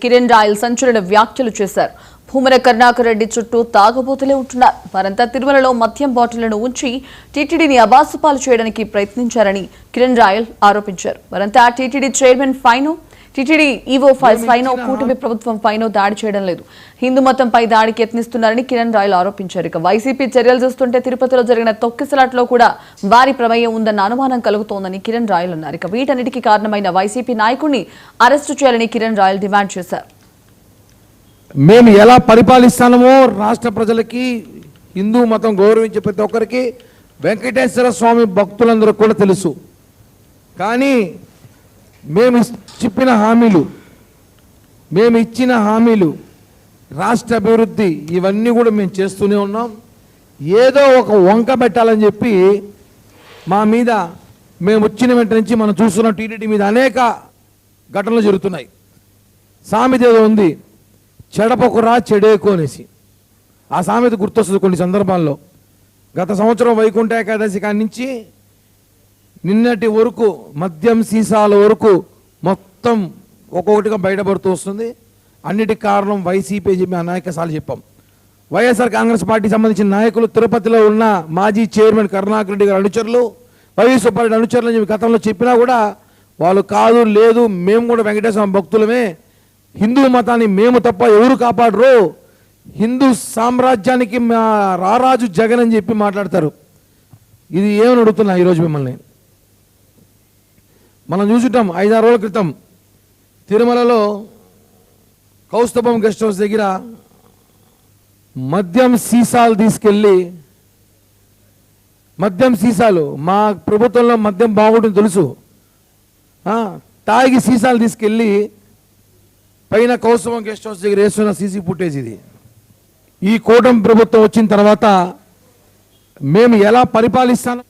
Kiran royal సంచలన వ్యాఖ్యలు చేశారు. భూమన కరుణాకర్ రెడ్డి చుట్టూ తాగబోతులే ఉంటున్నారు. వారంతా తిరుమలలో మద్యం బాటిళ్లను ఉంచి టీటీడీని అబాసుపాలు చేయడానికి ప్రయత్నించారని కిరణ్ రాయల్ ఆరోపించారు. వారంతా టీటీడీ చైర్మన్ ఫైనో, టీటీడీ ఈవో ఫైనో, కూటమి ప్రభుత్వం ఫైనో దాడి చేయడం లేదు, హిందూ మతంపై దాడికి యత్నిస్తున్నారని కిరణ్ రాయల్ ఆరోపించారు. ఇక వైసీపీ చర్యలు చూస్తుంటే తిరుపతిలో జరిగిన తొక్కిసలాట్లో కూడా వారి ప్రమేయం ఉందన్న అనుమానం కలుగుతోందని కిరణ్ రాయల్ అన్నారు. ఇక వీటన్నిటికీ కారణమైన వైసీపీ నాయకుడిని అరెస్టు చేయాలని కిరణ్ రాయల్ డిమాండ్ చేశారు. మేము ఎలా పరిపాలిస్తామో రాష్ట్ర ప్రజలకి, హిందూ మతం గౌరవించే ప్రతి ఒక్కరికి, వెంకటేశ్వర స్వామి భక్తులందరూ కూడా తెలుసు. కానీ మేము ఇచ్చిన హామీలు రాష్ట్ర అభివృద్ధి ఇవన్నీ కూడా మేము చేస్తూనే ఉన్నాం. ఏదో ఒక వంక పెట్టాలని చెప్పి మా మీద మేము వచ్చిన వెంట నుంచి మనం చూస్తున్నాం. టీటీడీ మీద అనేక ఘటనలు జరుగుతున్నాయి. సామెత ఏదో ఉంది, చెడపకురా చెడేకు అనేసి. ఆ సామెత గుర్తొస్తుంది కొన్ని సందర్భాల్లో. గత సంవత్సరం వైకుంఠ ఏకాదశి కాడి నుంచి నిన్నటి వరకు మద్యం సీసాల వరకు మొత్తం ఒక్కొక్కటిగా బయటపడుతూ వస్తుంది. అన్నిటికి కారణం వైసీపీ చెప్పి అనేక సార్లు చెప్పాం. వైఎస్ఆర్ కాంగ్రెస్ పార్టీకి సంబంధించిన నాయకులు, తిరుపతిలో ఉన్న మాజీ చైర్మన్ కరుణాకర్ రెడ్డి గారి అనుచరులు, వైవి సుబ్బారెడ్డి అనుచరులు అని చెప్పి గతంలో చెప్పినా కూడా వాళ్ళు కాదు, లేదు మేము కూడా వెంకటేశ్వర భక్తులమే, హిందూ మతాన్ని మేము తప్ప ఎవరు కాపాడరు, హిందూ సామ్రాజ్యానికి మా రారాజు జగన్ అని చెప్పి మాట్లాడతారు. ఇది ఏమని అడుగుతున్నా ఈరోజు మిమ్మల్ని. మనం చూసుంటాం 5-6 రోజుల క్రితం తిరుమలలో కౌస్తభం గెస్ట్ హౌస్ దగ్గర మద్యం సీసాలు తీసుకెళ్ళి, మద్యం సీసాలు, మా ప్రభుత్వంలో మద్యం బాగుంటుంది తెలుసు, తాగి సీసాలు తీసుకెళ్ళి పైన కౌస్తభం గెస్ట్ హౌస్ దగ్గర వేస్తున్న సీసీ ఫుటేజ్ ఇది. ఈ కూటమి ప్రభుత్వం వచ్చిన తర్వాత మేము ఎలా పరిపాలిస్తాను